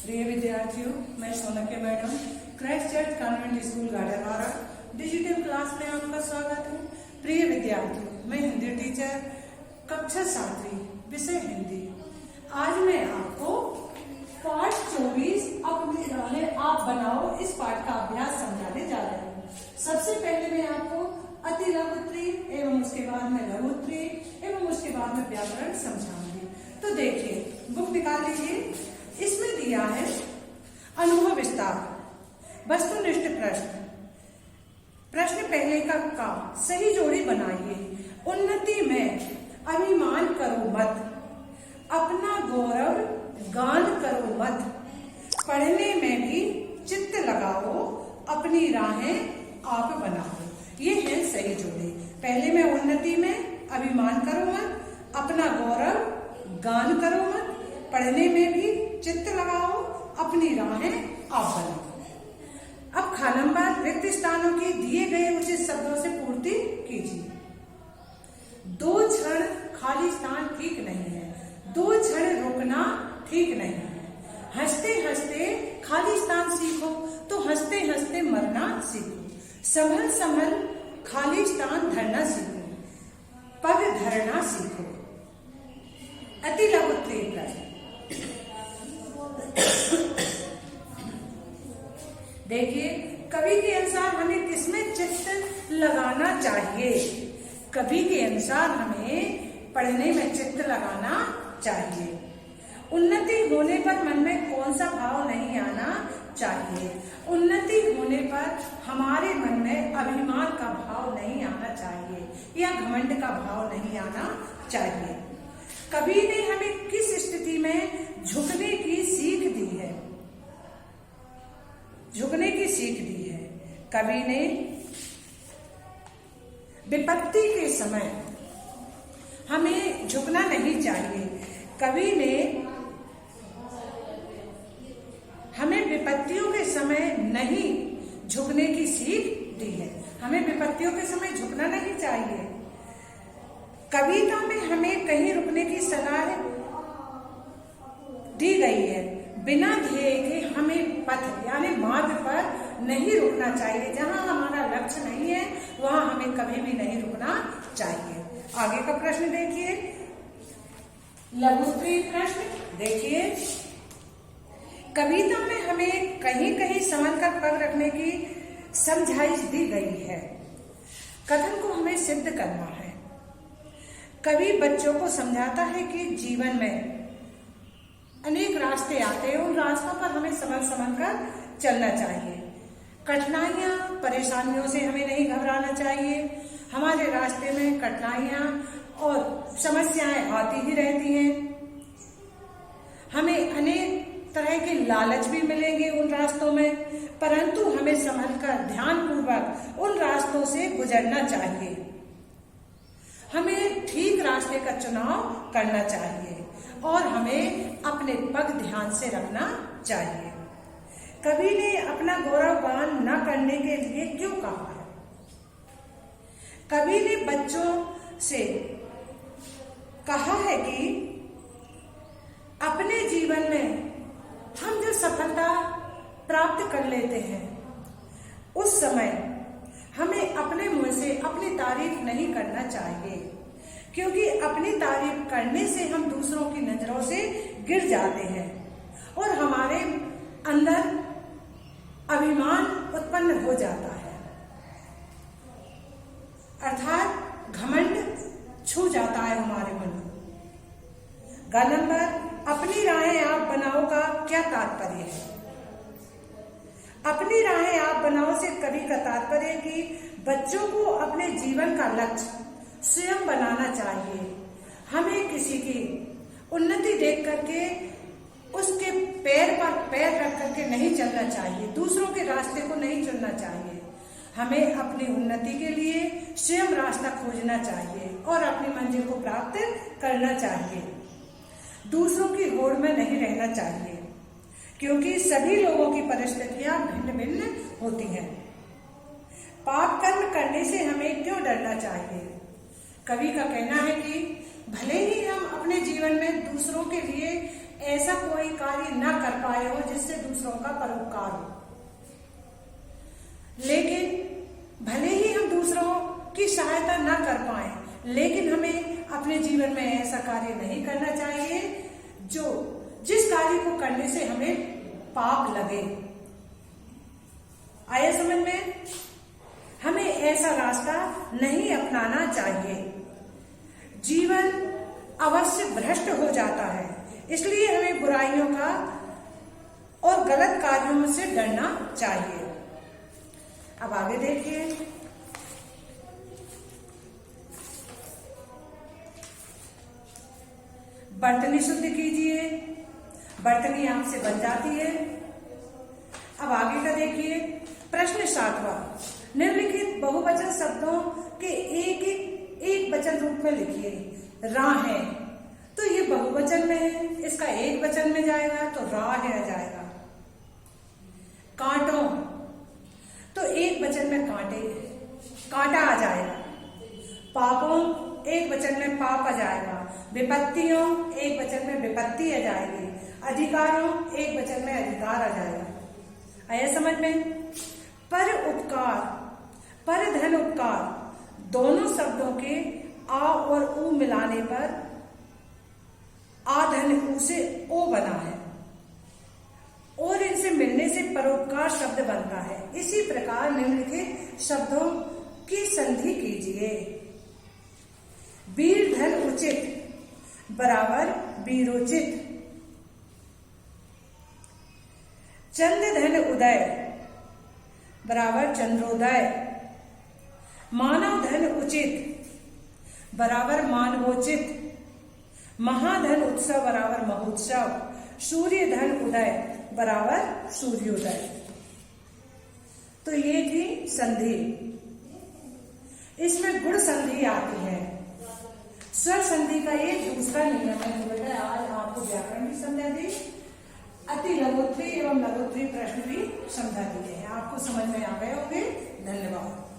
प्रिय विद्यार्थियों, मैं Sonke madam Christ Church Convent School Gadawada digital class में आपका स्वागत है। प्रिय विद्यार्थियों, मैं हिंदी टीचर कक्षा 7वीं विषय हिंदी। आज मैं आपको पाठ 24 अपने राहें आप बनाओ इस पाठ का अभ्यास समझाने जा रही हूँ। सबसे पहले मैं आपको अति लघु उत्तरी एवं उसके बाद में लघु उत्तरी एवं उसके बाद में व्याकरण समझाऊंगी। तो देखिए, बुक निकाल लीजिए। इसमें दिया है अनुभव विस्तार, वस्तुनिष्ठ प्रश्न। प्रश्न पहले का सही जोड़ी बनाइए। उन्नति में अभिमान करो मत, अपना गौरव गान करो मत, पढ़ने में भी चित्त लगाओ, अपनी राहें आप बनाओ। ये है सही जोड़ी। पहले में उन्नति में अभिमान करो मत, अपना गौरव गान करो मत, पढ़ने में भी चित्त लगाओ, अपनी राहें आप बनाओ। अब ख नंबर रिक्त स्थानों की दिए गए उचित शब्दों से पूर्ति कीजिए। 2 क्षण खाली स्थान ठीक नहीं है, 2 क्षण रुकना ठीक नहीं है। हंसते हंसते खाली स्थान सीखो तो हंसते हंसते मरना सीखो। संभल संभल खाली स्थान धरना सीखो, पग धरना सीखो। अति लघु उत्तरी प्रश्न। देखिए, कवि के अनुसार हमें किसमें चित्त लगाना चाहिए? कवि के अनुसार हमें पढ़ने में चित्त लगाना चाहिए। उन्नति होने पर मन में कौन सा भाव नहीं आना चाहिए? उन्नति होने पर हमारे मन में अभिमान का भाव नहीं आना चाहिए या घमंड का भाव नहीं आना चाहिए। कवि ने हमें किस स्थिति में झुकने की सीख दी है? झुकने की सीख दी है। कवि ने विपत्ति के समय हमें झुकना नहीं चाहिए। कवि ने हमें विपत्तियों के समय नहीं झुकने की सीख दी है। हमें विपत्तियों के समय झुकना नहीं चाहिए। कविता में हमें कहीं रुकने की सलाह दी गई है। बिना ध्येय के हमें पथ यानी मार्ग पर नहीं रुकना चाहिए। जहां हमारा लक्ष्य नहीं है वहां हमें कभी भी नहीं रुकना चाहिए। आगे का प्रश्न देखिए, लघु उत्तरी प्रश्न। देखिए, कविता में हमें कहीं कहीं संबंध का पग रखने की समझाइश दी गई है। कथन को हमें सिद्ध करना है। कवि बच्चों को समझाता है कि जीवन में अनेक रास्ते आते हैं, उन रास्तों पर हमें समझ कर चलना चाहिए। कठिनाइयां परेशानियों से हमें नहीं घबराना चाहिए। हमारे रास्ते में कठिनाइयां और समस्याएं आती ही रहती हैं। हमें अनेक तरह के लालच भी मिलेंगे उन रास्तों में, परंतु हमें संभलकर ध्यानपूर्वक उन रास्तों से गुजरना चाहिए। हमें ठीक रास्ते का चुनाव करना चाहिए और हमें अपने पग ध्यान से रखना चाहिए। कवि ने अपना गौरव गान न करने के लिए क्यों कहा है? कवि ने बच्चों से कहा है कि अपने जीवन में हम जो सफलता प्राप्त कर लेते हैं उस समय हमें अपने मुंह से अपनी तारीफ नहीं करना चाहिए, क्योंकि अपनी तारीफ करने से हम दूसरों की नजरों से गिर जाते हैं और हमारे अंदर अभिमान उत्पन्न हो जाता है, अर्थात घमंड छू जाता है हमारे मन को। ग नंबर अपनी राहें आप बनाओ का क्या तात्पर्य है? अपनी राहें आप बनाओ से कवि का तात्पर्य है कि बच्चों को अपने जीवन का लक्ष्य स्वयं बनाना चाहिए। हमें किसी की उन्नति देख करके उसके पैर पर पैर रख करके नहीं चलना चाहिए, दूसरों के रास्ते को नहीं चुनना चाहिए। हमें अपनी उन्नति के लिए स्वयं रास्ता खोजना चाहिए और अपनी मंजिल को प्राप्त करना चाहिए। दूसरों की होड़ में नहीं रहना चाहिए, क्योंकि सभी लोगों की परिस्थितियां भिन्न भिन्न होती हैं। पाप कर्म करने से हमें क्यों डरना चाहिए? कवि का कहना है कि भले ही हम अपने जीवन में दूसरों के लिए ऐसा कोई कार्य न कर पाए हो जिससे दूसरों का परोपकार हो। लेकिन भले ही हम दूसरों की सहायता न कर पाए, लेकिन हमें अपने जीवन में ऐसा कार्य नहीं करना चाहिए जिस कार्य को करने से हमें पाप लगे। आया समझ में? हमें ऐसा रास्ता नहीं अपनाना चाहिए। जीवन अवश्य भ्रष्ट हो जाता है, इसलिए हमें बुराइयों का और गलत कार्यों से डरना चाहिए। अब आगे देखिए, बर्तनी शुद्ध कीजिए, बर्तनी आपसे बन जाती है। अब आगे का देखिए, प्रश्न 7वां, निम्नलिखित बहुवचन शब्दों के एक वचन रूप में लिखिए। राहें, तो ये बहुवचन में है, इसका एक वचन में जाएगा तो राह आ जाएगा। कांटों, तो एक वचन में कांटा आ जाएगा। पापों, एक वचन में पाप आ जाएगा। विपत्तियों, एक वचन में विपत्ति आ जाएगी। अधिकारों, एक वचन में अधिकार आ जाएगा। आया समझ में? पर उपकार, पर धन उपकार, दोनों शब्दों के आ और उ मिलाने पर आ धन उ से ओ बना है और इनसे मिलने से परोपकार शब्द बनता है। इसी प्रकार निम्नलिखित शब्दों की संधि कीजिए। वीर धन उचित बराबर वीरोचित। चंद्र धन उदय बराबर चंद्रोदय। मानव धन उचित बराबर मानवोचित। महाधन उत्सव बराबर महोत्सव। सूर्य धन उदय बराबर सूर्योदय। तो ये थी संधि। इसमें गुण संधि आती है। स्वर संधि का एक दूसरा नियम है। बेटा आज आपको व्याकरण भी समझा दी, अति लघुत्तरी एवं लघुत्तरी प्रश्न भी समझा दिए हैं। आपको समझ में आ गए होंगे। धन्यवाद।